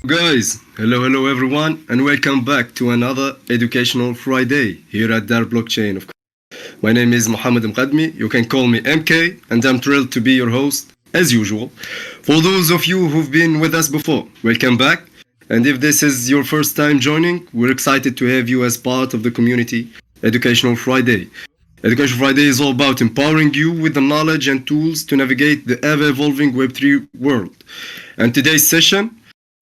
Guys, hello everyone, and welcome back to another Educational Friday here at Dar Blockchain. Of course. My name is Mohammed Mqadmi. You can call me MK, and I'm thrilled to be your host as usual. For those of you who've been with us before, welcome back. And if this is your first time joining, we're excited to have you as part of the community Educational Friday. Education Friday is all about empowering you with the knowledge and tools to navigate the ever evolving Web3 world. And today's session,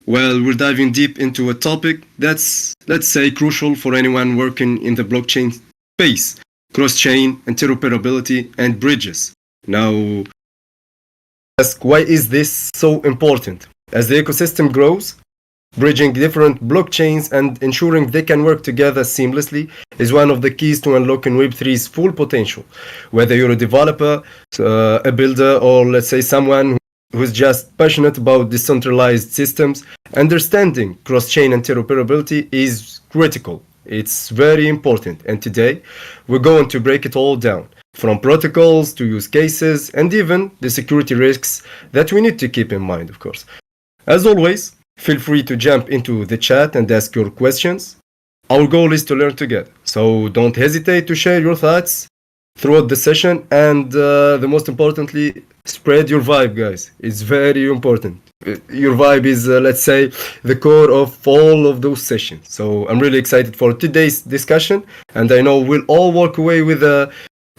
well, we're diving deep into a topic that's, let's say, crucial for anyone working in the blockchain space: cross-chain interoperability and bridges. Now, ask, why is this so important? As the ecosystem grows, bridging different blockchains and ensuring they can work together seamlessly is one of the keys to unlocking Web3's full potential. Whether you're a developer, a builder, or let's say someone who's just passionate about decentralized systems, understanding cross-chain interoperability is critical. It's very important. And today, we're going to break it all down, from protocols to use cases and even the security risks that we need to keep in mind, of course. As always, feel free to jump into the chat and ask your questions. Our goal is to learn together, so don't hesitate to share your thoughts throughout the session, and the most importantly, spread your vibe, guys. It's very important. Your vibe is, let's say, the core of all of those sessions. So I'm really excited for today's discussion, and I know we'll all walk away with a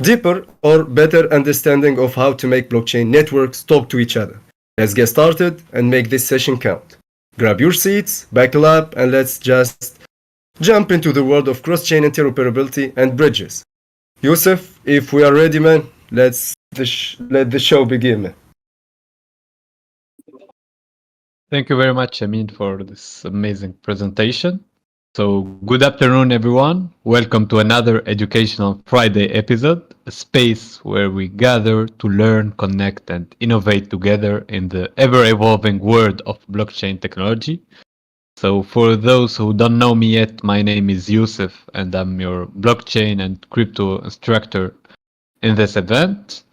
deeper or better understanding of how to make blockchain networks talk to each other. Let's get started and make this session count. Grab your seats, buckle up, and let's just jump into the world of cross-chain interoperability and bridges. Yusuf, if we are ready, man, let the show begin, man. Thank you very much, Amin, for this amazing presentation. So, good afternoon, everyone. Welcome to another Educational Friday episode, a space where we gather to learn, connect, and innovate together in the ever-evolving world of blockchain technology. So, for those who don't know me yet, my name is Yusuf, and I'm your blockchain and crypto instructor in this event.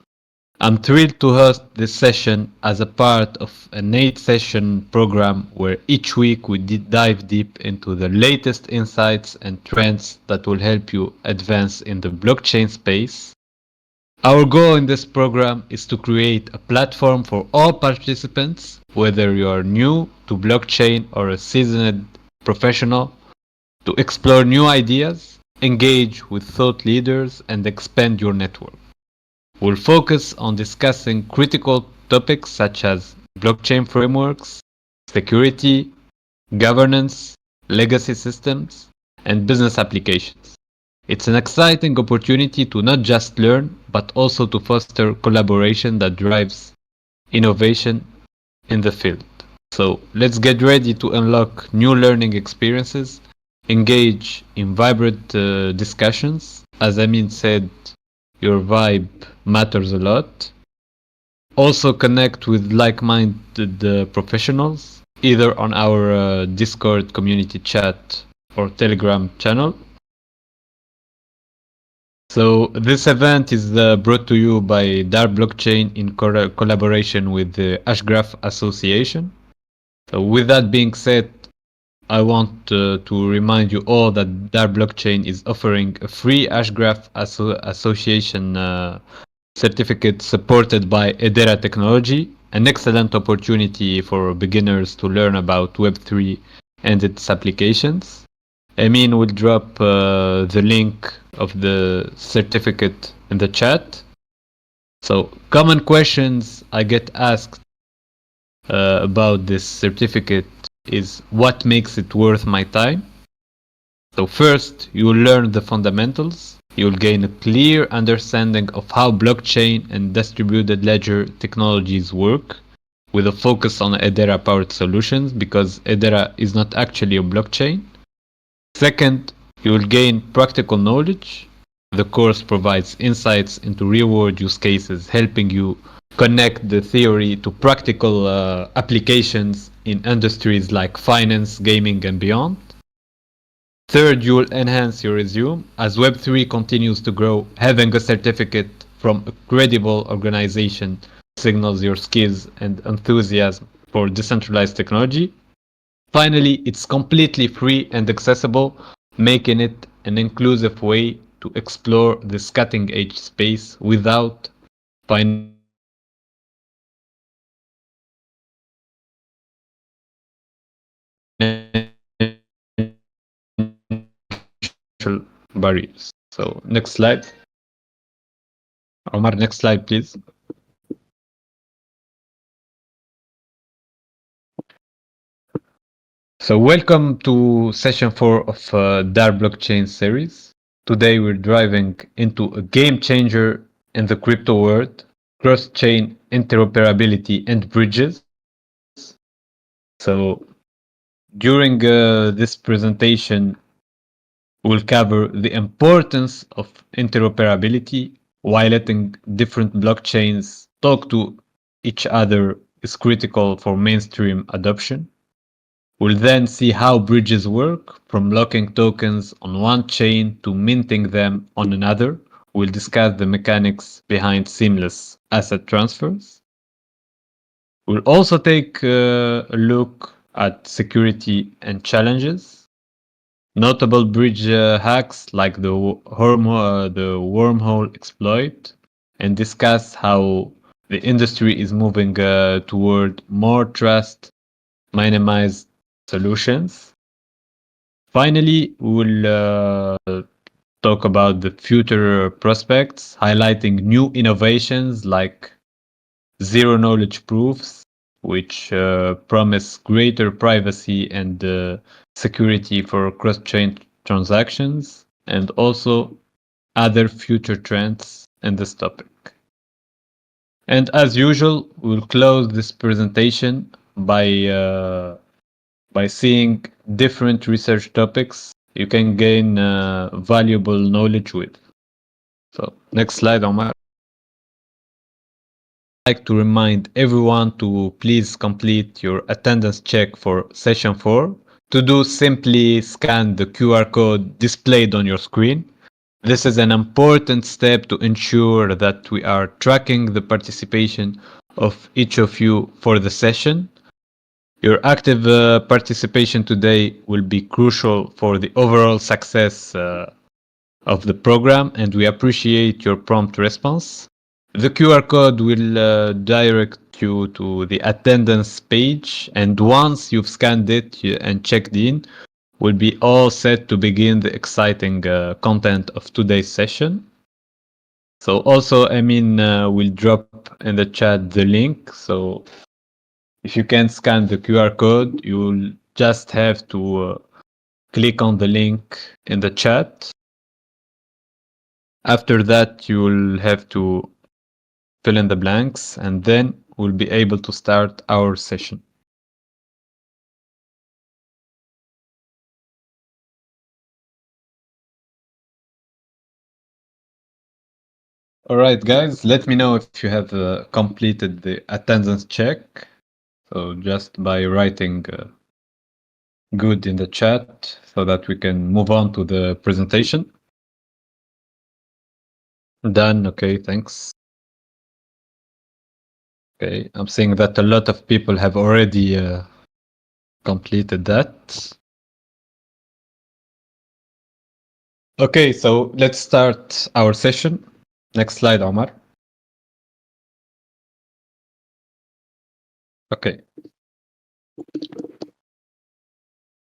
I'm thrilled to host this session as a part of an 8-session program where each week we dive deep into the latest insights and trends that will help you advance in the blockchain space. Our goal in this program is to create a platform for all participants, whether you are new to blockchain or a seasoned professional, to explore new ideas, engage with thought leaders, and expand your network. We'll focus on discussing critical topics such as blockchain frameworks, security, governance, legacy systems, and business applications. It's an exciting opportunity to not just learn, but also to foster collaboration that drives innovation in the field. So let's get ready to unlock new learning experiences, engage in vibrant discussions. As Amin said, your vibe matters a lot. Also connect with like-minded professionals, either on our Discord community chat or Telegram channel. So this event is brought to you by Dar Blockchain in collaboration with the Hashgraph Association. So with that being said, I want to remind you all that Dar Blockchain is offering a free Hashgraph Association certificate supported by Edera Technology, an excellent opportunity for beginners to learn about Web3 and its applications. Amin will drop the link of the certificate in the chat. So, common questions I get asked about this certificate is what makes it worth my time. So first, you will learn the fundamentals. You will gain a clear understanding of how blockchain and distributed ledger technologies work, with a focus on Edera-powered solutions, because Edera is not actually a blockchain. Second, you will gain practical knowledge. The course provides insights into real-world use cases, helping you connect the theory to practical applications in industries like finance, gaming, and beyond. Third, you will enhance your resume. As Web3 continues to grow, having a certificate from a credible organization signals your skills and enthusiasm for decentralized technology. Finally, it's completely free and accessible, making it an inclusive way to explore this cutting edge space without financial barriers. So, next slide. Omar, next slide, please. So, welcome to session 4 of DAR blockchain series. Today, we're driving into a game changer in the crypto world, cross-chain interoperability and bridges. So, during this presentation, we'll cover the importance of interoperability, why letting different blockchains talk to each other is critical for mainstream adoption. We'll then see how bridges work, from locking tokens on one chain to minting them on another. We'll discuss the mechanics behind seamless asset transfers. We'll also take a look at security and challenges, notable bridge hacks like the wormhole exploit, and discuss how the industry is moving toward more trust minimized solutions. Finally, we'll talk about the future prospects, highlighting new innovations like zero knowledge proofs, which promise greater privacy and security for cross-chain transactions, and also other future trends in this topic. And as usual, we'll close this presentation by seeing different research topics you can gain valuable knowledge with. So, next slide, Omar. I'd like to remind everyone to please complete your attendance check for session 4. To do, simply scan the QR code displayed on your screen. This is an important step to ensure that we are tracking the participation of each of you for the session. Your active participation today will be crucial for the overall success of the program, and we appreciate your prompt response. The QR code will direct you to the attendance page, and once you've scanned it and checked in, we'll be all set to begin the exciting content of today's session. So also, we'll drop in the chat the link. So if you can scan the QR code, you'll just have to click on the link in the chat. After that, you'll have to fill in the blanks, and then we'll be able to start our session. All right, guys, let me know if you have completed the attendance check. So just by writing good in the chat so that we can move on to the presentation. Done. Okay, thanks. Okay, I'm seeing that a lot of people have already completed that. Okay, so let's start our session. Next slide, Omar. Okay.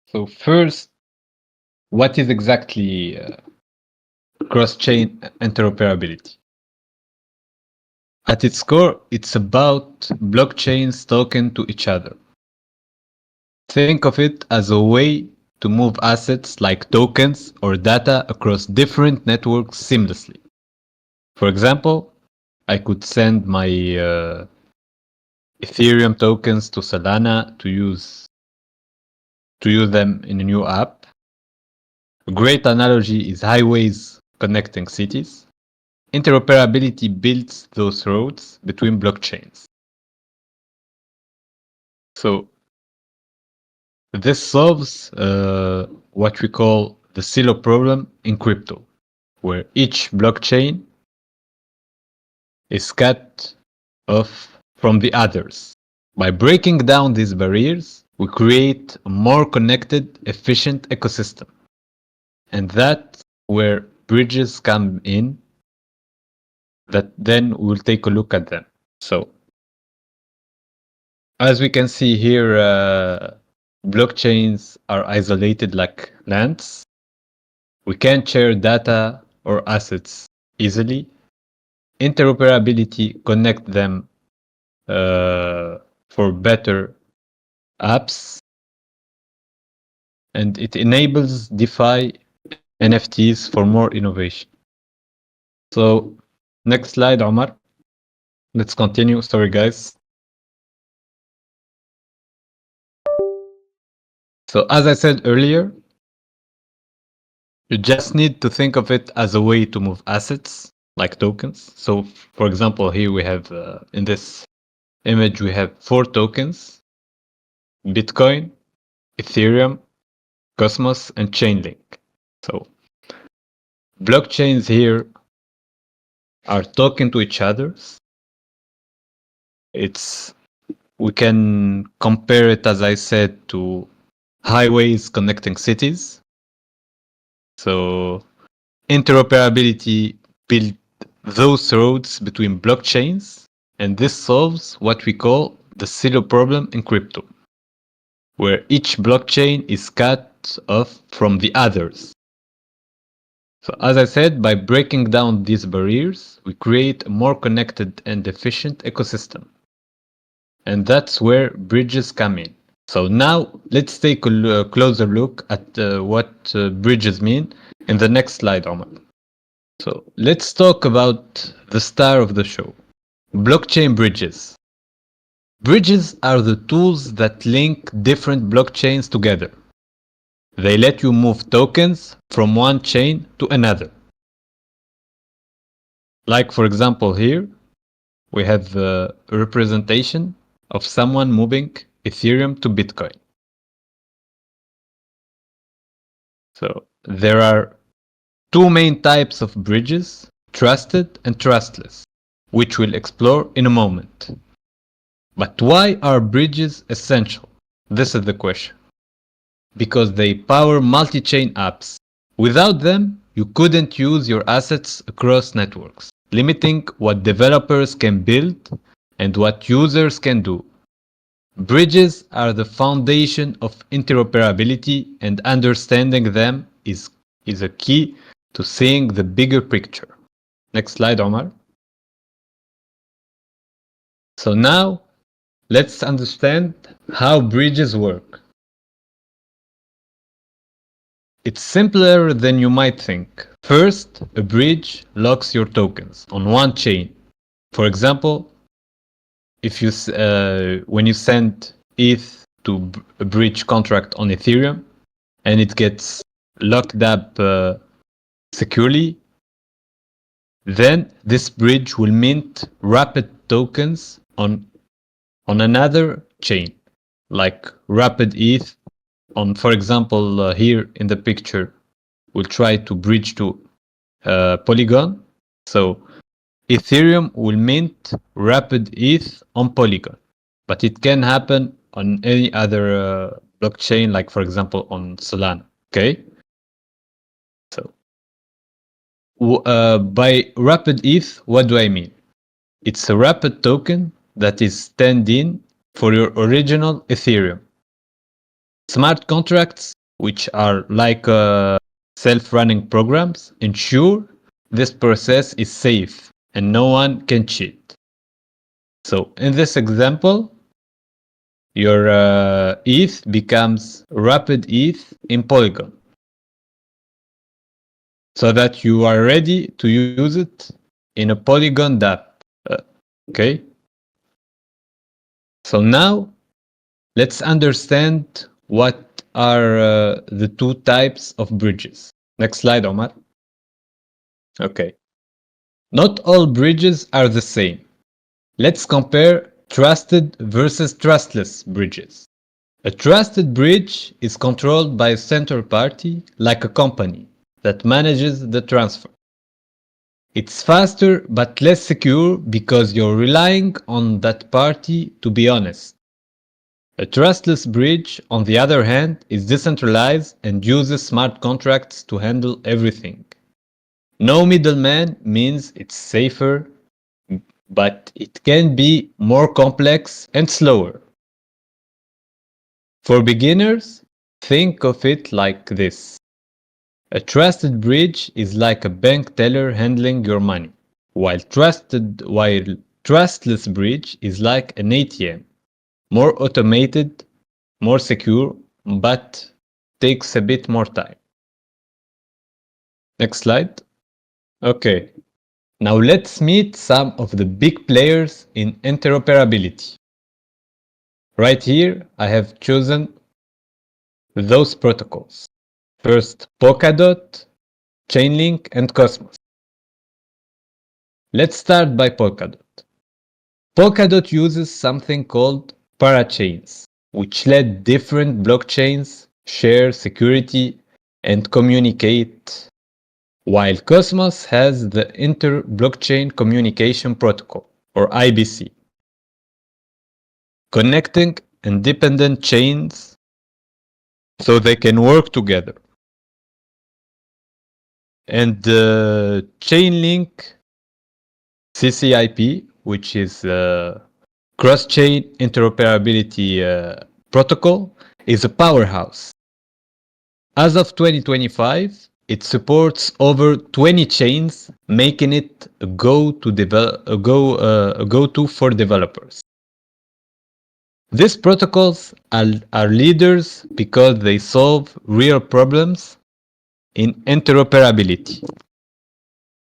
So first, what is exactly cross-chain interoperability? At its core, it's about blockchains talking to each other. Think of it as a way to move assets like tokens or data across different networks seamlessly. For example, I could send my Ethereum tokens to Solana to use them in a new app. A great analogy is highways connecting cities. Interoperability builds those roads between blockchains. So this solves what we call the silo problem in crypto, where each blockchain is cut off from the others. By breaking down these barriers, we create a more connected, efficient ecosystem. And that's where bridges come in, that then we'll take a look at them. So, as we can see here, blockchains are isolated like lands. We can't share data or assets easily. Interoperability connect them for better apps, and it enables DeFi NFTs for more innovation. So, next slide, Omar. Let's continue. Sorry, guys. So, as I said earlier, you just need to think of it as a way to move assets like tokens. So, for example, here we have in this image, we have 4 tokens: Bitcoin, Ethereum, Cosmos, and Chainlink. So, blockchains here are talking to each other. We can compare it, as I said, to highways connecting cities. So interoperability built those roads between blockchains, and this solves what we call the silo problem in crypto, where each blockchain is cut off from the others. So as I said, by breaking down these barriers, we create a more connected and efficient ecosystem. And that's where bridges come in. So now let's take a closer look at what bridges mean in the next slide, Omar. So let's talk about the star of the show, blockchain bridges. Bridges are the tools that link different blockchains together. They let you move tokens from one chain to another. Like for example here, we have a representation of someone moving Ethereum to Bitcoin. So there are 2 main types of bridges, trusted and trustless, which we'll explore in a moment. But why are bridges essential? This is the question. Because they power multi-chain apps. Without them, you couldn't use your assets across networks, limiting what developers can build and what users can do. Bridges are the foundation of interoperability, and understanding them is a key to seeing the bigger picture. Next slide, Omar. So now, let's understand how bridges work. It's simpler than you might think. First, a bridge locks your tokens on one chain. For example, if you when you send ETH to a bridge contract on Ethereum and it gets locked up securely, then this bridge will mint wrapped tokens on another chain, like wrapped ETH on, for example, here in the picture, we'll try to bridge to Polygon. So Ethereum will mint wrapped ETH on Polygon, but it can happen on any other blockchain, like for example on Solana. Okay. So by wrapped ETH, what do I mean? It's a wrapped token that is stand-in for your original Ethereum. Smart contracts, which are like self-running programs, ensure this process is safe and no one can cheat. So in this example, your ETH becomes wrapped ETH in Polygon, so that you are ready to use it in a Polygon dApp. Okay. So now let's understand what are the 2 types of bridges. Next slide, Omar. Okay. Not all bridges are the same. Let's compare trusted versus trustless bridges. A trusted bridge is controlled by a central party, like a company, that manages the transfer. It's faster but less secure because you're relying on that party to be honest. A trustless bridge, on the other hand, is decentralized and uses smart contracts to handle everything. No middleman means it's safer, but it can be more complex and slower. For beginners, think of it like this. A trusted bridge is like a bank teller handling your money, while trustless bridge is like an ATM, more automated, more secure, but takes a bit more time. Next slide. Okay, now let's meet some of the big players in interoperability. Right here, I have chosen those protocols. First, Polkadot, Chainlink, and Cosmos. Let's start by Polkadot. Polkadot uses something called parachains, which let different blockchains share security and communicate, while Cosmos has the Inter-Blockchain Communication Protocol, or IBC, connecting independent chains so they can work together. And Chainlink CCIP, which is Cross-Chain Interoperability Protocol, is a powerhouse. As of 2025, it supports over 20 chains, making it a go-to for developers. These protocols are leaders because they solve real problems in interoperability,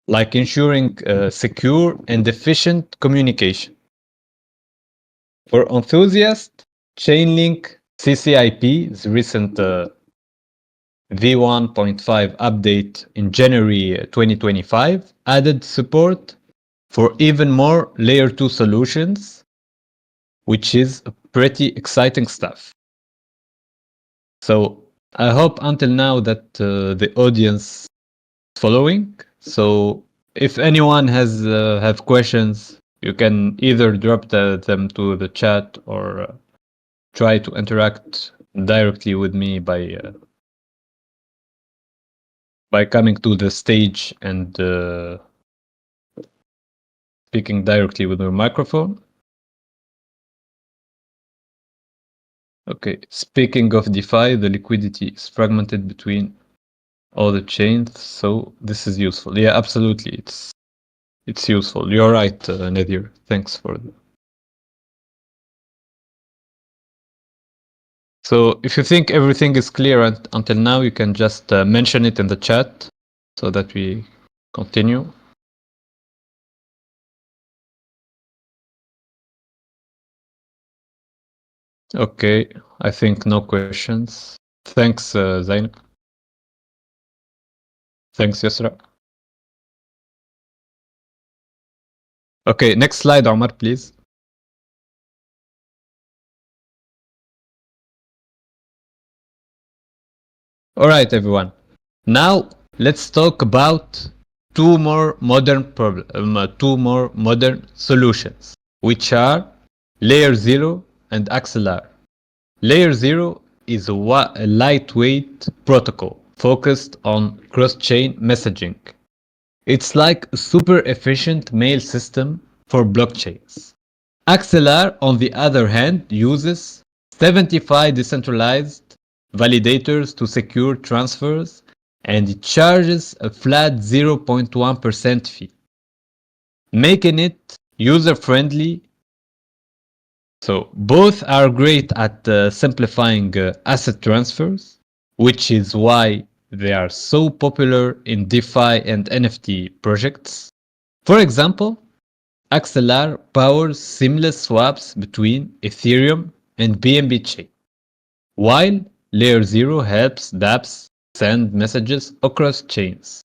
like ensuring secure and efficient communication. For enthusiasts, Chainlink CCIP's recent v1.5 update in January 2025 added support for even more layer 2 solutions, which is pretty exciting stuff. So I hope until now that the audience is following. So if anyone has have questions, you can either drop them to the chat or try to interact directly with me by coming to the stage and speaking directly with your microphone. Okay, speaking of DeFi, the liquidity is fragmented between all the chains, so this is useful. Yeah, absolutely, it's useful. You're right, Nadir. Thanks for that. So if you think everything is clear until now, you can just mention it in the chat so that we continue. Okay, I think no questions. Thanks, Zainab. Thanks, Yusra. Okay, next slide, Omar, please. All right, everyone. Now let's talk about two more modern solutions, which are Layer 0 and Axelar. Layer 0 is a lightweight protocol focused on cross-chain messaging. It's like a super efficient mail system for blockchains. Axelar, on the other hand, uses 75 decentralized validators to secure transfers, and it charges a flat 0.1% fee, making it user-friendly. So both are great at simplifying asset transfers, which is why they are so popular in DeFi and NFT projects. For example, Axelar powers seamless swaps between Ethereum and BNB chain, while Layer 0 helps dApps send messages across chains.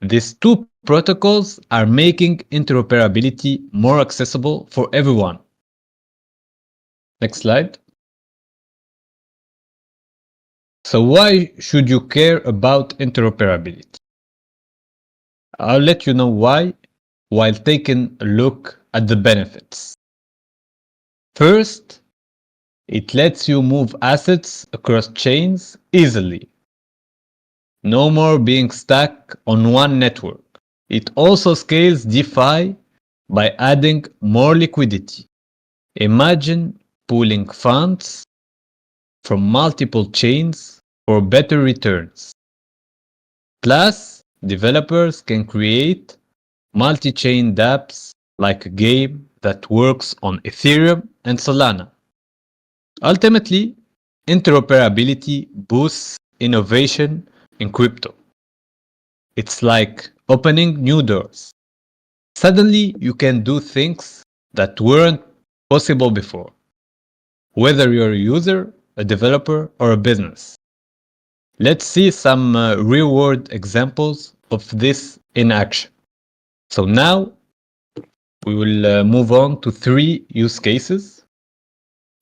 These two protocols are making interoperability more accessible for everyone. Next slide. So why should you care about interoperability? I'll let you know why while taking a look at the benefits. First, It lets you move assets across chains easily. No more being stuck on one network. It also scales DeFi by adding more liquidity. Imagine pooling funds from multiple chains for better returns. Plus, developers can create multi-chain dApps like a game that works on Ethereum and Solana. Ultimately, interoperability boosts innovation in crypto. It's like opening new doors. Suddenly, you can do things that weren't possible before, whether you're a user, a developer, or a business. Let's see some real-world examples of this in action. So now we will move on to 3 use cases.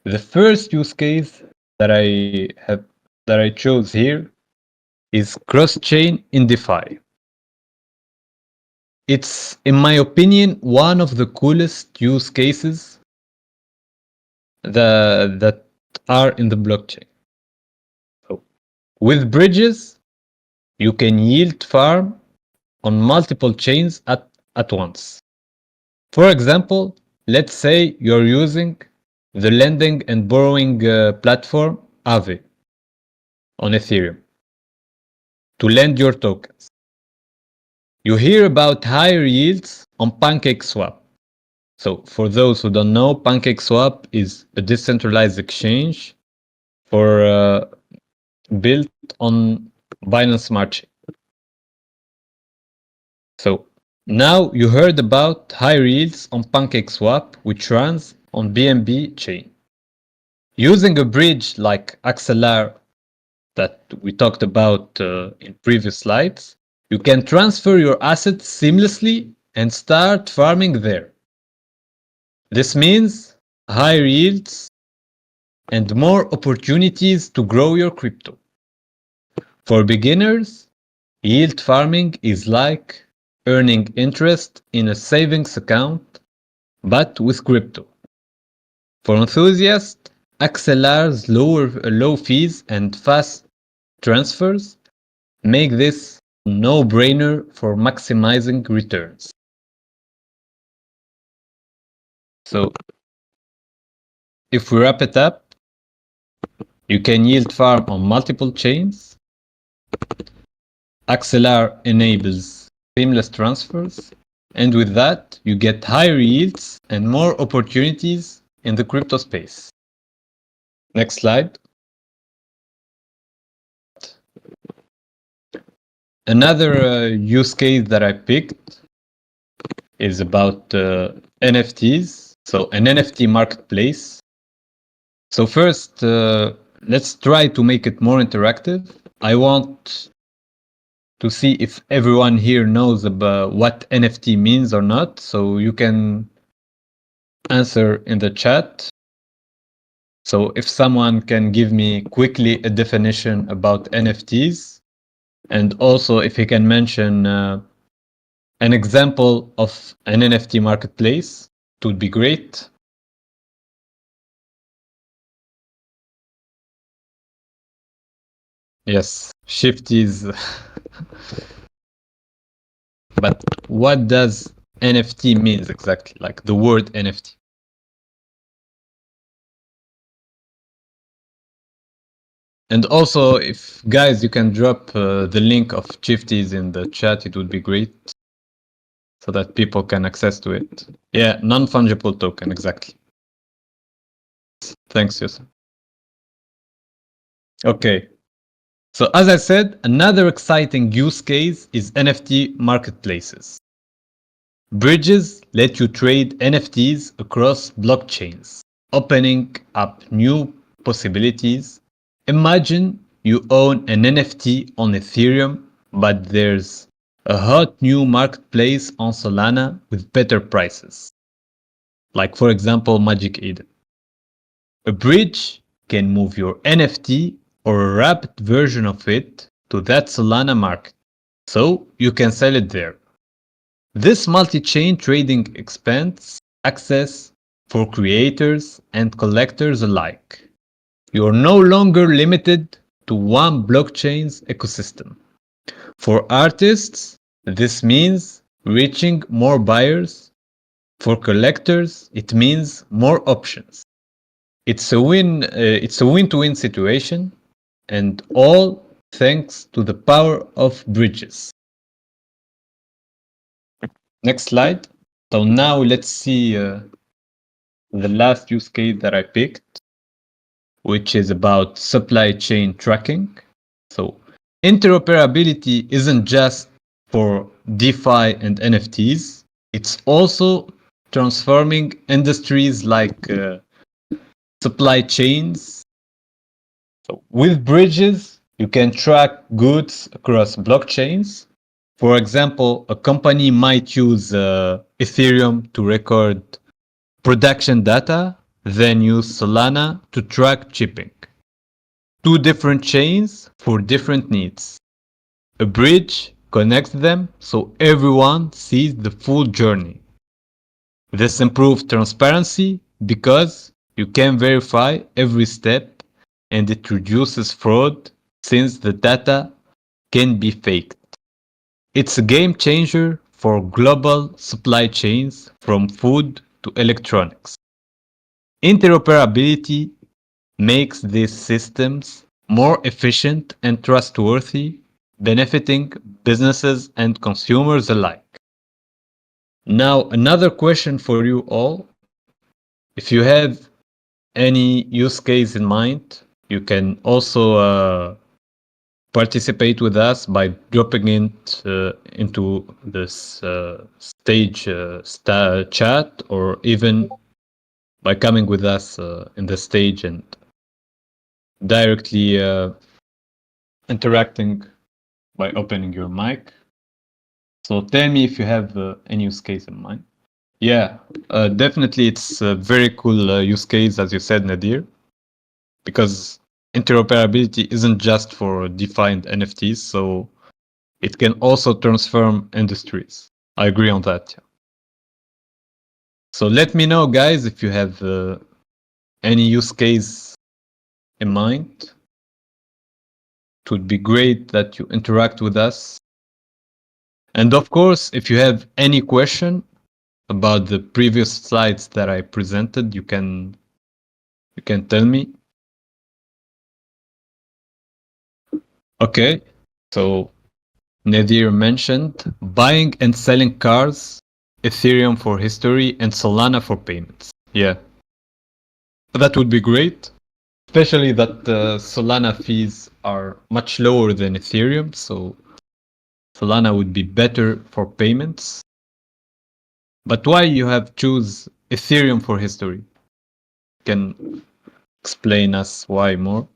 The first use case that I chose here is cross-chain in DeFi. It's, in my opinion, one of the coolest use cases that are in the blockchain. So, with bridges, you can yield farm on multiple chains at once. For example, let's say you're using the lending and borrowing platform Aave on Ethereum to lend your tokens. You hear about higher yields on PancakeSwap. So, for those who don't know, PancakeSwap is a decentralized exchange for built on Binance Smart Chain. So, now you heard about higher yields on PancakeSwap, which runs on BNB chain. Using a bridge like Axelar that we talked about in previous slides, you can transfer your assets seamlessly and start farming there. This means higher yields and more opportunities to grow your crypto. For beginners, yield farming is like earning interest in a savings account, but with crypto. For enthusiasts, Axelar's low fees and fast transfers make this a no-brainer for maximizing returns. So, if we wrap it up, you can yield farm on multiple chains. Axelar enables seamless transfers, and with that, you get higher yields and more opportunities in the crypto space. Next slide. Another use case that I picked is about NFTs, so an NFT marketplace. So first, let's try to make it more interactive. I want to see if everyone here knows about what NFT means or not, so you can answer in the chat. So if someone can give me quickly a definition about NFTs, and also if he can mention an example of an NFT marketplace, it would be great. Yes, Shifty's. But what does NFT means exactly? Like the word NFT. And also, if guys, you can drop the link of Shifty's in the chat, it would be great, so that people can access to it. Yeah, non-fungible token, exactly. Thanks, Yusuf. Okay. So as I said, another exciting use case is NFT marketplaces. Bridges let you trade NFTs across blockchains, opening up new possibilities. Imagine you own an NFT on Ethereum, but there's a hot new marketplace on Solana with better prices. Like, for example, Magic Eden. A bridge can move your NFT or a wrapped version of it to that Solana market, so you can sell it there. This multi-chain trading expands access for creators and collectors alike. You're no longer limited to one blockchain's ecosystem. For artists, this means reaching more buyers. For collectors, it means more options. It's a win-to-win situation, and all thanks to the power of bridges. Next slide. So now let's see the last use case that I picked, which is about supply chain tracking. So interoperability isn't just for DeFi and NFTs, it's also transforming industries like supply chains. So with bridges, you can track goods across blockchains. For example, a company might use Ethereum to record production data, then use Solana to track shipping. Two different chains for different needs. A bridge connects them so everyone sees the full journey. This improves transparency because you can verify every step, and it reduces fraud since the data can be faked. It's a game changer for global supply chains from food to electronics. Interoperability makes these systems more efficient and trustworthy, benefiting businesses and consumers alike. Now, another question for you all. If you have any use case in mind, you can also participate with us by dropping it into this stage chat, or even by coming with us in the stage and directly interacting by opening your mic. So tell me if you have any use case in mind. Yeah, definitely it's a very cool use case, as you said, Nadir, because interoperability isn't just for defined NFTs, so it can also transform industries. I agree on that. Yeah. So let me know, guys, if you have any use case in mind. It would be great that you interact with us. And of course, if you have any question about the previous slides that I presented, you can tell me. Okay, so Nadir mentioned buying and selling cars, Ethereum for history, and Solana for payments. Yeah, that would be great, especially that Solana fees are much lower than Ethereum, so Solana would be better for payments. But why you have choose Ethereum for history? Can explain us why more?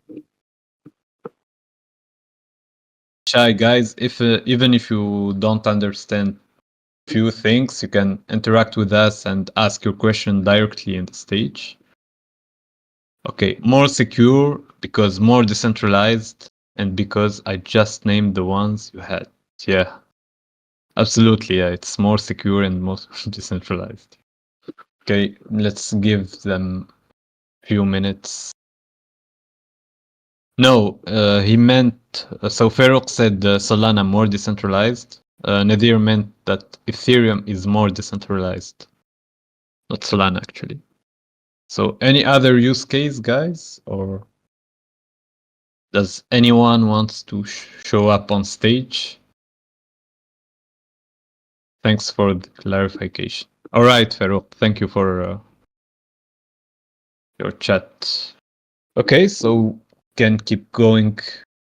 Shy guys, if even if you don't understand few things, you can interact with us and ask your question directly in the stage. Okay, more secure because more decentralized, and because I just named the ones you had. Yeah, absolutely. Yeah, it's more secure and more decentralized. Okay, let's give them a few minutes. No, he meant, so Farouk said Solana more decentralized. Nadir meant that Ethereum is more decentralized, not Solana actually. So any other use case, guys, or does anyone wants to show up on stage? Thanks for the clarification. All right, Farouk, thank you for your chat. Okay, so can keep going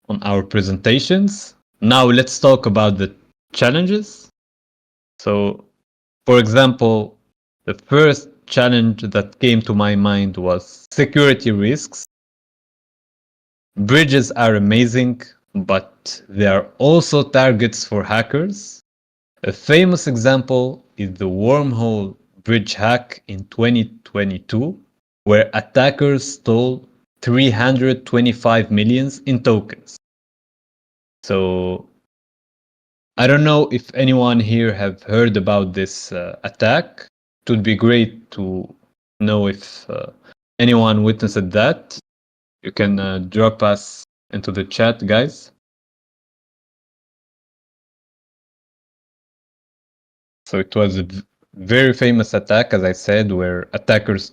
on our presentations. Now let's talk about the challenges. So, for example, the first challenge that came to my mind was security risks. Bridges are amazing, but they are also targets for hackers. A famous example is the wormhole bridge hack in 2022, where attackers stole 325 millions in tokens. So I don't know if anyone here have heard about this attack. It would be great to know if anyone witnessed that. You can drop us into the chat, guys. So it was a very famous attack, as I said, where attackers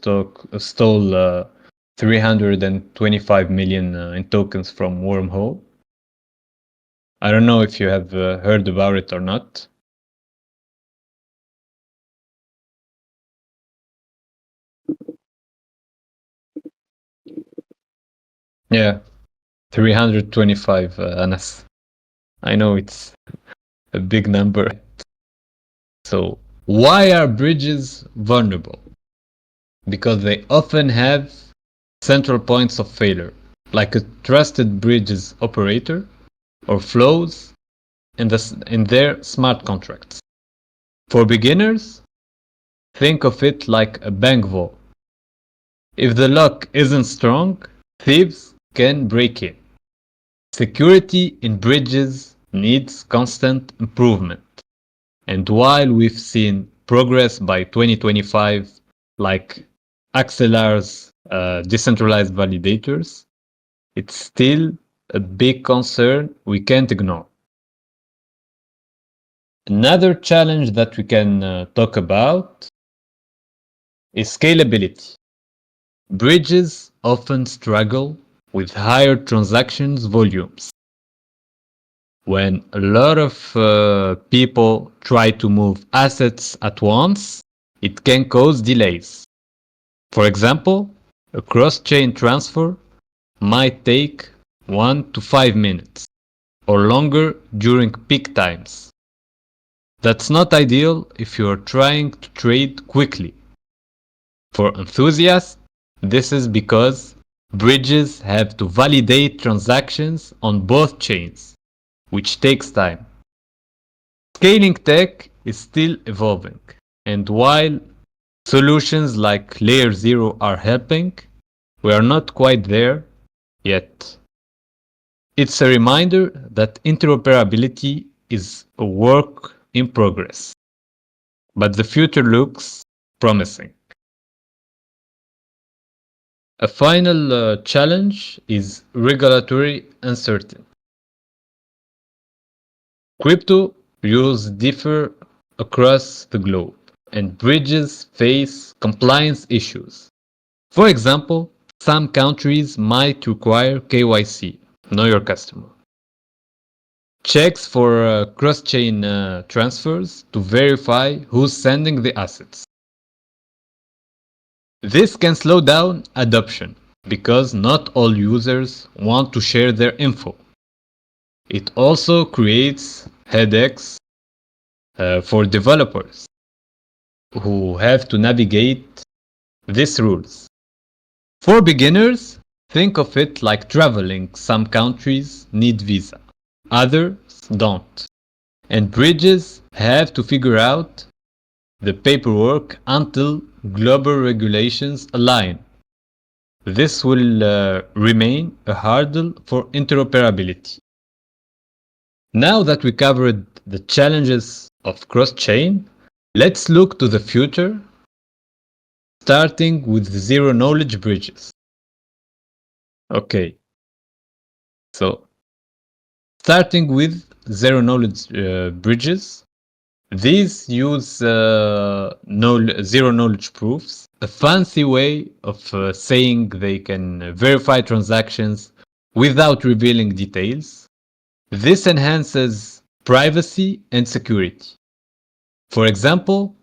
stole 325 million in tokens from Wormhole. I don't know if you have heard about it or not. Yeah, 325, Anas. I know it's a big number. So, why are bridges vulnerable? Because they often have central points of failure, like a trusted bridges operator or flows in their smart contracts. For beginners, think of it like a bank vault. If the lock isn't strong, thieves can break in. Security in bridges needs constant improvement. And while we've seen progress by 2025, like Axelar's decentralized validators, it's still a big concern we can't ignore. Another challenge that we can talk about is scalability. Bridges often struggle with higher transactions volumes. When a lot of people try to move assets at once, it can cause delays. For example, a cross-chain transfer might take 1 to 5 minutes or longer during peak times. That's not ideal if you are trying to trade quickly. For enthusiasts, this is because bridges have to validate transactions on both chains, which takes time. Scaling tech is still evolving, and while solutions like Layer 0 are helping, we are not quite there yet. It's a reminder that interoperability is a work in progress, but the future looks promising. A final challenge is regulatory uncertainty. Crypto rules differ across the globe, and bridges face compliance issues. For example, some countries might require KYC, know your customer, checks for cross-chain transfers to verify who's sending the assets. This can slow down adoption because not all users want to share their info. It also creates headaches for developers who have to navigate these rules. For beginners, think of it like traveling. Some countries need visa, others don't. And bridges have to figure out the paperwork until global regulations align. This will remain a hurdle for interoperability. Now that we covered the challenges of cross-chain, let's look to the future, starting with zero-knowledge bridges. Okay, so starting with zero-knowledge bridges, these use zero-knowledge proofs, a fancy way of saying they can verify transactions without revealing details. This enhances privacy and security. For example,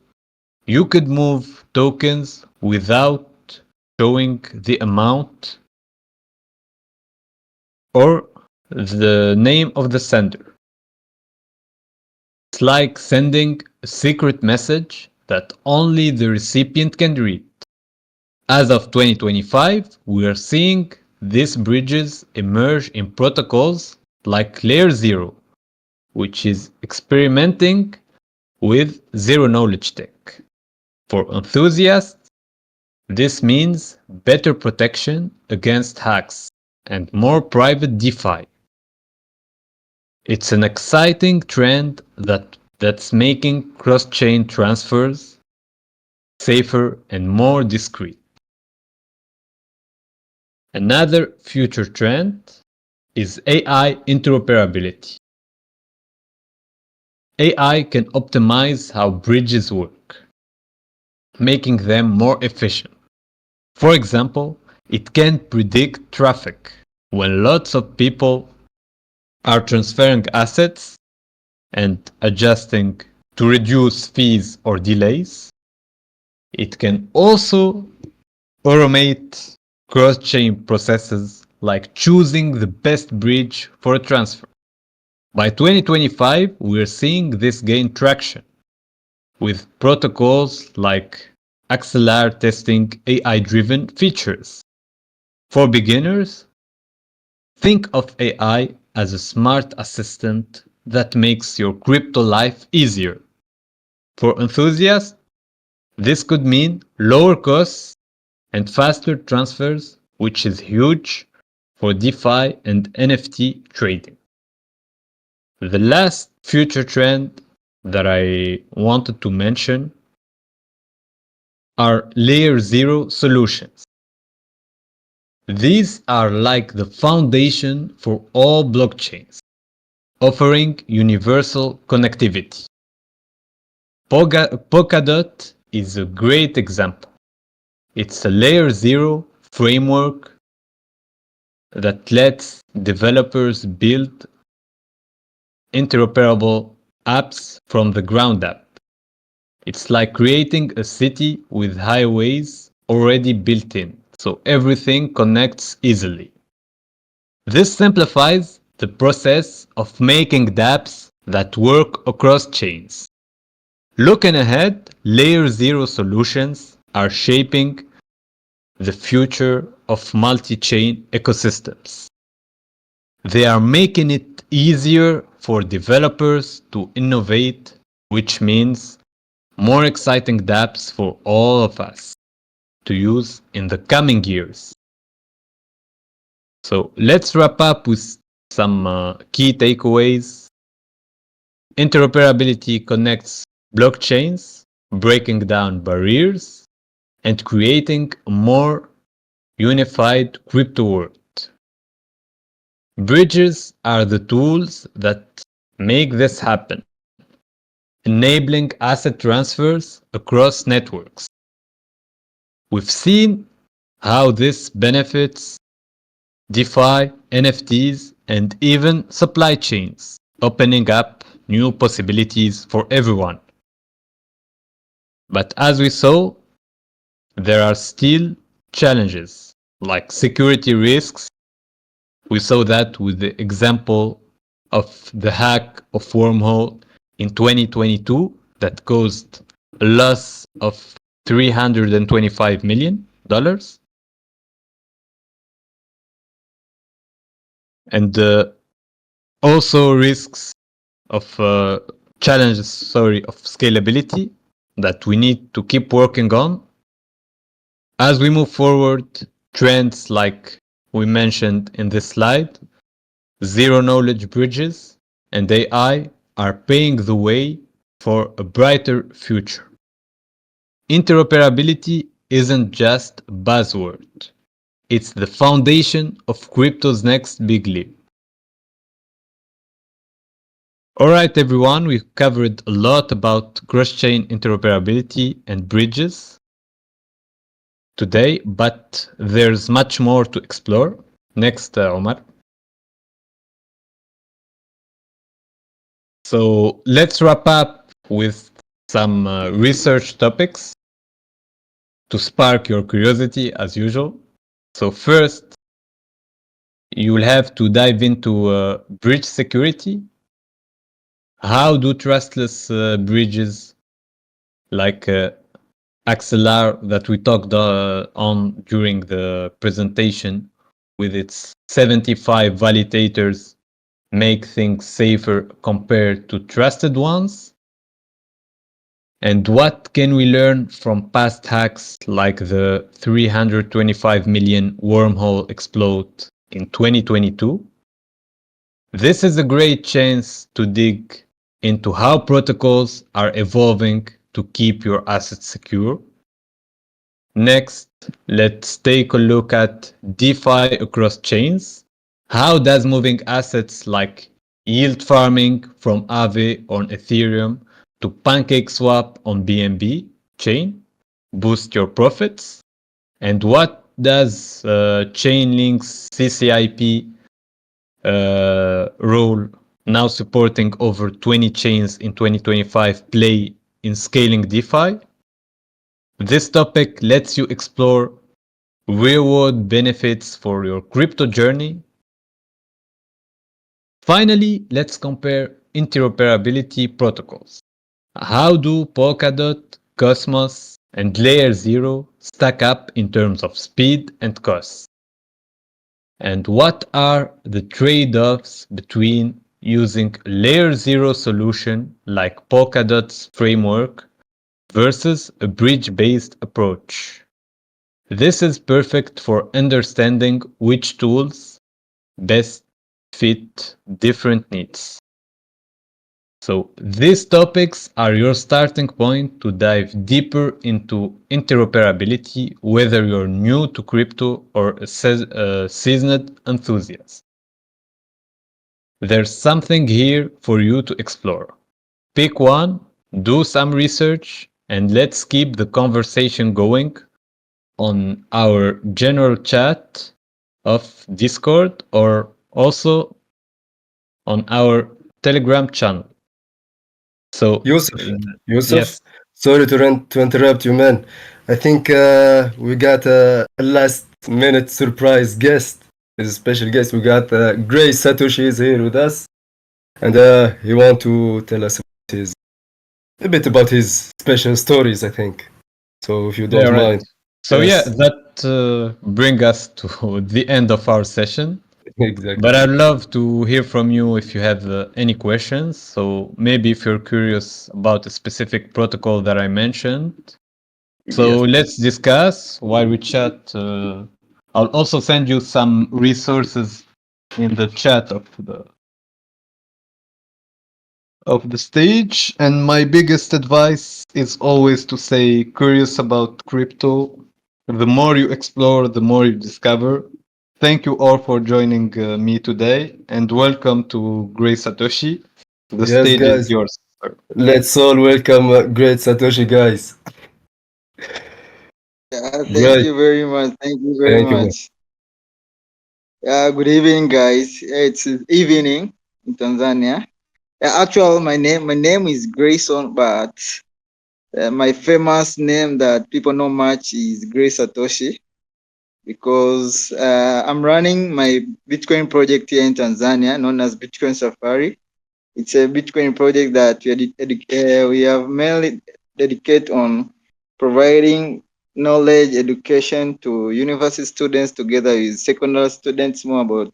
you could move tokens without showing the amount or the name of the sender. It's like sending a secret message that only the recipient can read. As of 2025, we are seeing these bridges emerge in protocols like Layer 0, which is experimenting with zero-knowledge tech. For enthusiasts, this means better protection against hacks and more private DeFi. It's an exciting trend that's making cross-chain transfers safer and more discreet. Another future trend is AI interoperability. AI can optimize how bridges work, making them more efficient. For example, it can predict traffic when lots of people are transferring assets and adjusting to reduce fees or delays. It can also automate cross-chain processes like choosing the best bridge for a transfer. By 2025, we're seeing this gain traction with protocols like XLR testing AI-driven features. For beginners, think of AI as a smart assistant that makes your crypto life easier. For enthusiasts, this could mean lower costs and faster transfers, which is huge for DeFi and NFT trading. The last future trend that I wanted to mention are layer 0 solutions. These are like the foundation for all blockchains, offering universal connectivity. Polkadot is a great example. It's a layer 0 framework that lets developers build interoperable apps from the ground up. It's like creating a city with highways already built in, so everything connects easily. This simplifies the process of making dApps that work across chains. Looking ahead, Layer 0 solutions are shaping the future of multi-chain ecosystems. They are making it easier for developers to innovate, which means more exciting dApps for all of us to use in the coming years. So let's wrap up with some key takeaways. Interoperability connects blockchains, breaking down barriers, and creating a more unified crypto world. Bridges are the tools that make this happen, enabling asset transfers across networks. We've seen how this benefits DeFi, NFTs, and even supply chains, opening up new possibilities for everyone. But as we saw, there are still challenges like security risks. We saw that with the example of the hack of Wormhole in 2022 that caused a loss of $325 million. And also risks of challenges, of scalability that we need to keep working on. As we move forward, trends like we mentioned in this slide, zero knowledge bridges and AI are paving the way for a brighter future. Interoperability isn't just a buzzword. It's the foundation of crypto's next big leap. Alright everyone, we've covered a lot about cross-chain interoperability and bridges today, but there's much more to explore. Next, Omar. So let's wrap up with some research topics to spark your curiosity as usual. So first, you will have to dive into bridge security. How do trustless bridges like XLR that we talked on during the presentation with its 75 validators make things safer compared to trusted ones? And what can we learn from past hacks like the 325 million wormhole exploit in 2022? This is a great chance to dig into how protocols are evolving to keep your assets secure. Next, let's take a look at DeFi across chains. How does moving assets like yield farming from Aave on Ethereum to PancakeSwap on BNB chain boost your profits? And what does Chainlink's CCIP role, now supporting over 20 chains in 2025, play in scaling DeFi? This topic lets you explore real-world benefits for your crypto journey. Finally, let's compare interoperability protocols. How do Polkadot, Cosmos, and Layer 0 stack up in terms of speed and cost? And what are the trade-offs between using a Layer 0 solution like Polkadot's framework versus a bridge-based approach? This is perfect for understanding which tools best fit different needs. So these topics are your starting point to dive deeper into interoperability, whether you're new to crypto or a seasoned enthusiast. There's something here for you to explore. Pick one, do some research, and let's keep the conversation going on our general chat of Discord or also on our Telegram channel. So, Yusuf, Yusuf, yes, sorry to interrupt you, man. I think we got a last minute surprise guest. As a special guest, we got Grace Satoshi is here with us, and he want to tell us a bit about his special stories, I think. So if you yeah, don't right. mind, So yeah, yes, that bring us to the end of our session. exactly. But I'd love to hear from you if you have any questions. So maybe if you're curious about a specific protocol that I mentioned. So Yes, let's discuss while we chat. I'll also send you some resources in the chat of the stage. And my biggest advice is always to stay curious about crypto. The more you explore, the more you discover. Thank you all for joining me today and welcome to Gray Satoshi. The yes, stage is guys. yours, sir. Let's all welcome great Satoshi, guys. Thank Great, you very much. Thank you very thank you, man. much. Good evening, guys. It's evening in Tanzania. Actually, my name is Grayson, but my famous name that people know much is Gray Satoshi because I'm running my Bitcoin project here in Tanzania, known as Bitcoin Safari. It's a Bitcoin project that we have mainly dedicated on providing knowledge education to university students together with secondary students more about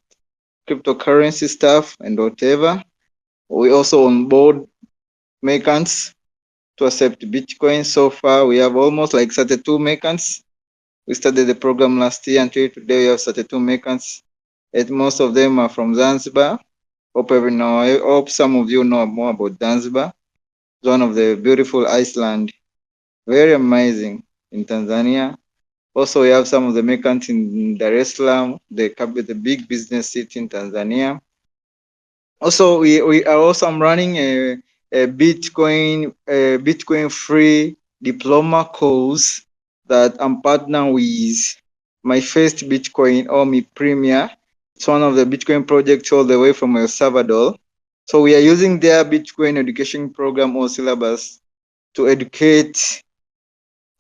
cryptocurrency stuff and whatever. We also onboard merchants to accept Bitcoin. So far, we have almost like 32 merchants. We started the program last year until today. We have 32 merchants, and most of them are from Zanzibar. I hope some of you know more about Zanzibar. It's one of the beautiful Iceland, very amazing in Tanzania. Also, we have some of the merchants in Dar es Salaam, the big business city in Tanzania. Also, we are also I'm running a Bitcoin free diploma course that I'm partnering with my first Bitcoin or my Premier. It's one of the Bitcoin projects all the way from El Salvador. So we are using their Bitcoin education program or syllabus to educate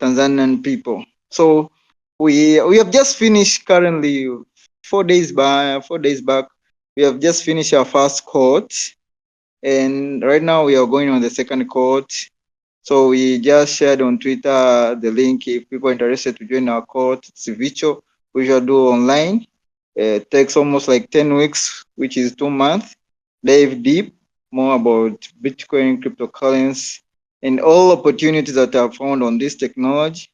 Tanzanian people. So we have just finished currently 4 days back. We have just finished our first court, and right now we are going on the second court. So we just shared on Twitter the link if people are interested to join our court. It's virtual. We shall do online. It takes almost like 10 weeks, which is 2 months. Dive deep more about Bitcoin, cryptocurrency, and all opportunities that are found on this technology.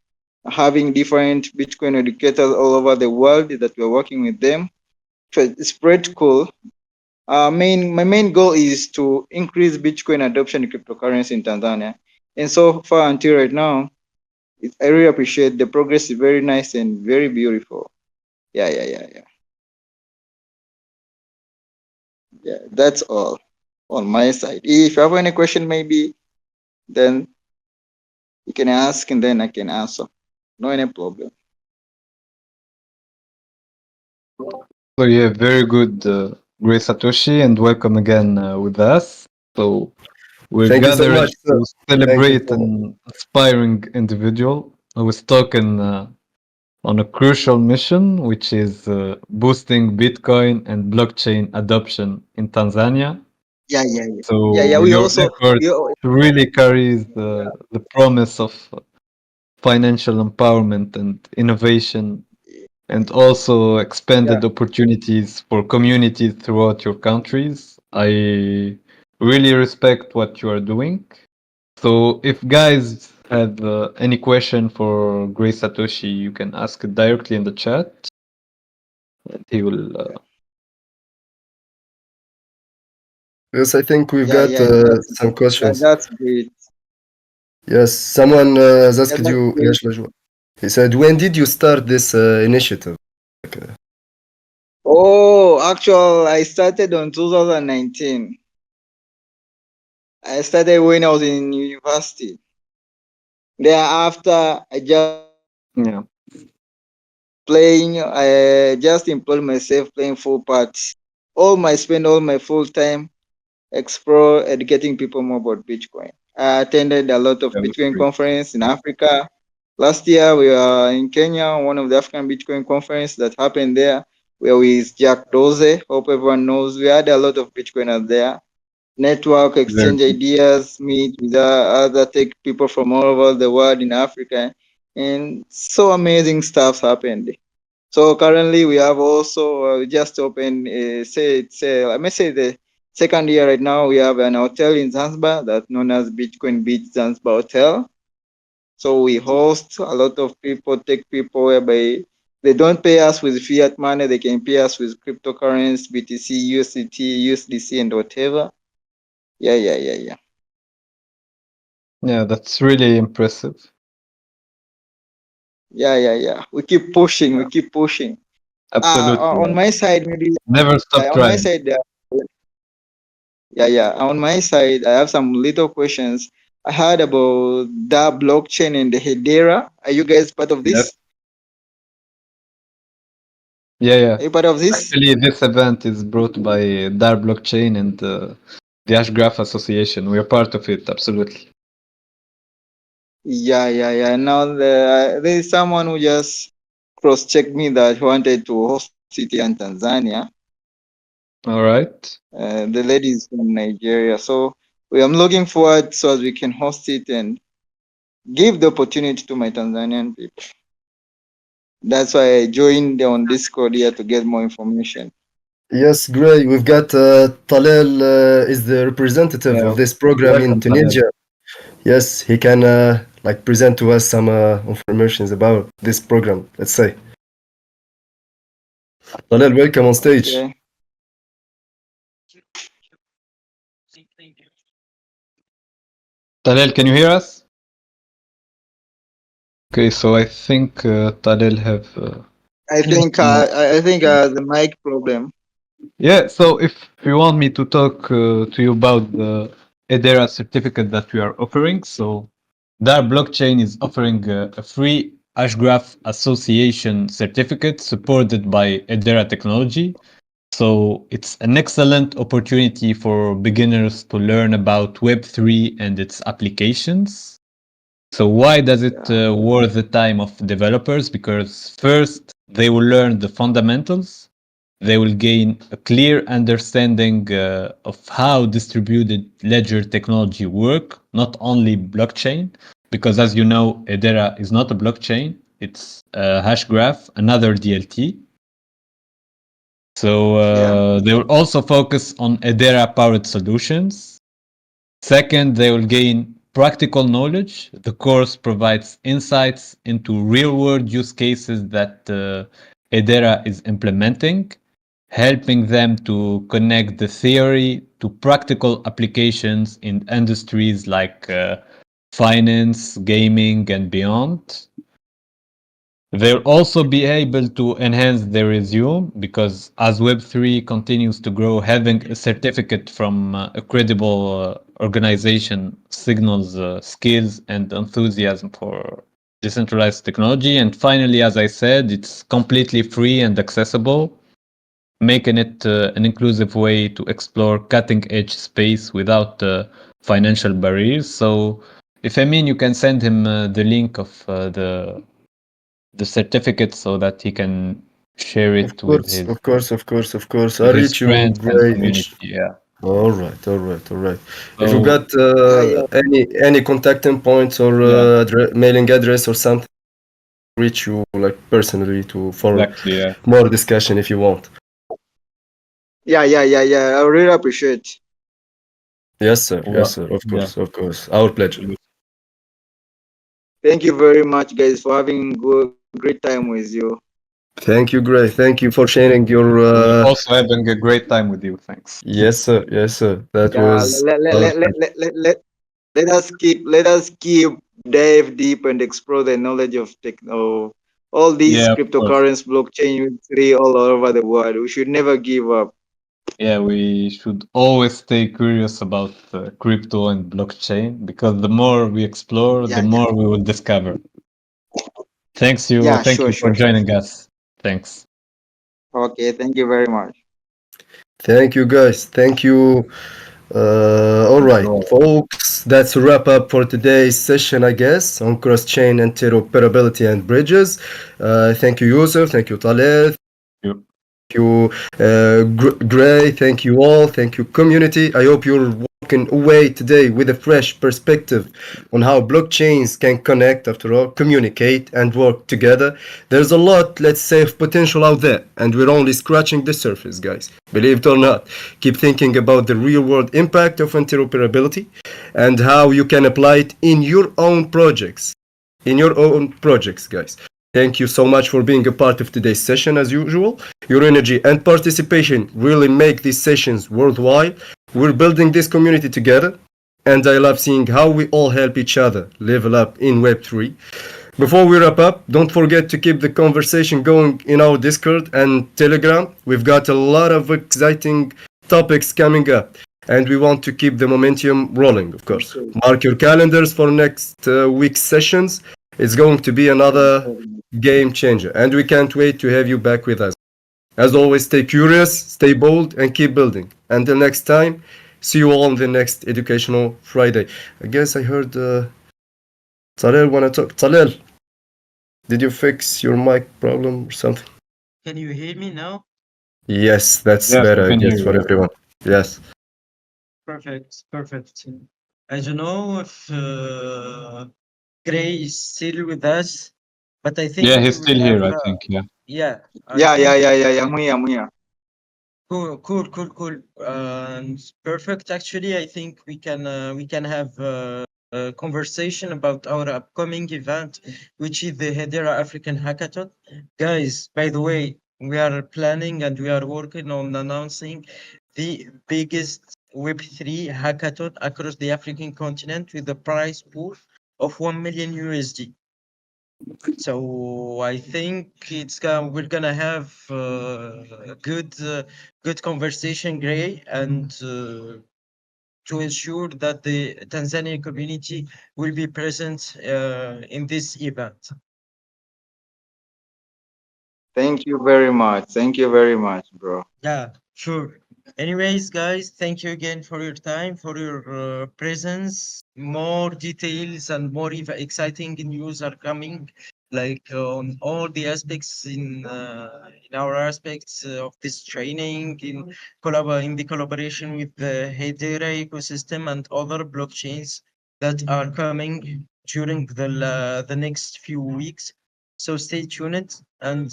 Having different Bitcoin educators all over the world that we're working with them. So it's pretty cool. My main goal is to increase Bitcoin adoption in cryptocurrency in Tanzania. And so far until right now, I really appreciate the progress. Is very nice and very beautiful. Yeah, yeah, yeah, yeah. Yeah, that's all on my side. If you have any question, maybe then you can ask and then I can answer. No any problem. So yeah, very good, Grace Satoshi, and welcome again with us. So we're Thank you so gathered much, sir. to Thank you celebrate so much. an inspiring individual who is talking on a crucial mission, which is boosting Bitcoin and blockchain adoption in Tanzania. Yeah, yeah, yeah. Yeah, yeah. So We your also effort we really carries the promise of financial empowerment and innovation, and also yeah, expanded opportunities for communities throughout your countries. I really respect what you are doing. So if guys have any question for Grace Satoshi, you can ask it directly in the chat. And he will. Yes, I think we've yeah, got yeah. some questions. That's great. Yes, someone has Yeah, asked that's you, great. Yash Lajwa. He said, when did you start this initiative? Oh, actual, I started on 2019. I started when I was in university. Thereafter, I just Yeah, playing. I just employed myself playing full parts. All my full time explore educating people more about Bitcoin. I attended a lot of that was Bitcoin great. conference in Africa. Last year we were in Kenya, one of the African Bitcoin conference that happened there. We were with Jack Doze. Hope everyone knows. We had a lot of Bitcoiners there. Network, Very exchange good. ideas, meet with other tech people from all over the world in Africa, and so amazing stuff happened. So currently we have also just opened, I may say the second year right now. We have an hotel in Zanzibar that's known as Bitcoin Beach Zanzibar Hotel. So we host a lot of people, tech people, whereby they don't pay us with fiat money. They can pay us with cryptocurrency, BTC, USDT, USDC, and whatever. Yeah, yeah, yeah, yeah. Yeah, that's really impressive. Yeah, yeah, yeah. We keep pushing. We keep pushing. Absolutely. On my side, maybe Never stop on my trying. side, yeah, yeah. On my side, I have some little questions. I heard about the blockchain and the Hedera. Are you guys part of Yes. this? Yeah, yeah. Are you part of this? Actually, this event is brought by Dar Blockchain and the Ashgraph Association. We are part of it, absolutely. Yeah, yeah, yeah. Now there is someone who just cross-checked me that he wanted to host it here in Tanzania. All right. The lady is from Nigeria, so I'm looking forward so as we can host it and give the opportunity to my Tanzanian people. That's why I joined on Discord here to get more information. Yes, great. We've got Talal is the representative Yeah. of this program in Welcome, Taleb. Tunisia. Yes, he can like present to us some information about this program. Let's say, Talal, welcome on stage. Okay. Talel, can you hear us? Okay, so I think Talel have finished. I think the mic problem. Yeah, so if you want me to talk to you about the Edera certificate that we are offering, so Dar blockchain is offering a free Hashgraph Association certificate supported by Edera technology. So it's an excellent opportunity for beginners to learn about Web3 and its applications. So why does it Yeah. worth the time of developers? Because first, they will learn the fundamentals. They will gain a clear understanding of how distributed ledger technology work, not only blockchain. Because as you know, Edera is not a blockchain; it's a hash graph, another DLT. So Yeah. they will also focus on Edera powered solutions. Second, they will gain practical knowledge. The course provides insights into real world use cases that Edera is implementing, helping them to connect the theory to practical applications in industries like finance, gaming, and beyond. They'll also be able to enhance their resume because as Web3 continues to grow, having a certificate from a credible organization signals skills and enthusiasm for decentralized technology. And finally, as I said, it's completely free and accessible, making it an inclusive way to explore cutting edge space without financial barriers. So, if you can send him the link of the certificate so that he can share Of it with course, his of course, of course, of course. I'll with his reach you, friends and Gray. community. Yeah. All right, all right, all right. If you So got Yeah, yeah, any contacting points or yeah, mailing address or something, reach you like personally to for exactly. Yeah. more discussion if you want. yeah. I really appreciate. Yes, sir. Yes, Well, sir. Of yeah. course, of course. Our pleasure. Thank you very much, guys, for having great time with you. Thank you, Gray. Thank you for sharing your. We're also having a great time with you. Thanks. Yes, sir. Yes, sir. That Yeah, was our pleasure. let us keep dive deep and explore the knowledge of techno all these Yeah, of course. cryptocurrency blockchain three all over the world. We should never give up. Yeah, we should always stay curious about crypto and blockchain because the more we explore, the Yeah, more we will discover. yeah, Thank sure, you for sure, sure, joining sure. us. Thanks. Okay, thank you very much. Thank you, guys. Thank you. All Thank right, you all. folks. That's a wrap up for today's session, I guess, on cross-chain interoperability and bridges. Thank you, Yusuf. Thank you, Taleb. You. You, Gray. Thank you all. Thank you, community. I hope you're walking away today with a fresh perspective on how blockchains can connect, after all, communicate, and work together. There's a lot, let's say, of potential out there, and we're only scratching the surface, guys. Believe it or not, keep thinking about the real world impact of interoperability and how you can apply it in your own projects. Guys. Thank you so much for being a part of today's session as usual. Your energy and participation really make these sessions worthwhile. We're building this community together, and I love seeing how we all help each other level up in Web3. Before we wrap up, don't forget to keep the conversation going in our Discord and Telegram. We've got a lot of exciting topics coming up, and we want to keep the momentum rolling, of course. Mark your calendars for next week's sessions. It's going to be another game changer, and we can't wait to have you back with us. As always, stay curious, stay bold, and keep building. Until next time, see you all on the next Educational Friday. I guess I heard Talal wanna talk. Talal, did you fix your mic problem or something? Can you hear me now? Yes, that's Yes, we better, I can hear guess, for you. everyone. Yes. Perfect, perfect. I don't know if Gray is still with us, but I Yeah, think he's we still here, have, I think. Yeah. yeah, I Yeah. think I'm here. I'm here. cool. Perfect. Actually, I think we can have a conversation about our upcoming event, which is the Hedera African Hackathon. Guys, by the way, we are planning and we are working on announcing the biggest Web3 hackathon across the African continent with a prize pool of 1 million USD. So I think we're gonna have a good conversation, Gray, and to ensure that the Tanzanian community will be present in this event. Thank you very much. Thank you very much, bro. Yeah, sure. Anyways, guys, thank you again for your time, for your presence. More details and more exciting news are coming, like on all the aspects in our aspects of this training, in the collaboration with the Hedera ecosystem and other blockchains that are coming during the next few weeks. So stay tuned and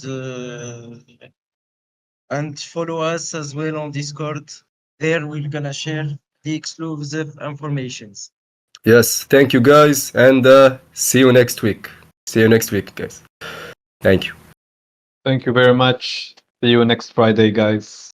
follow us as well on Discord. There we're gonna share the exclusive informations. Yes, thank you, guys, and see you next week. See you next week, guys. Thank you. Thank you very much. See you next Friday, guys.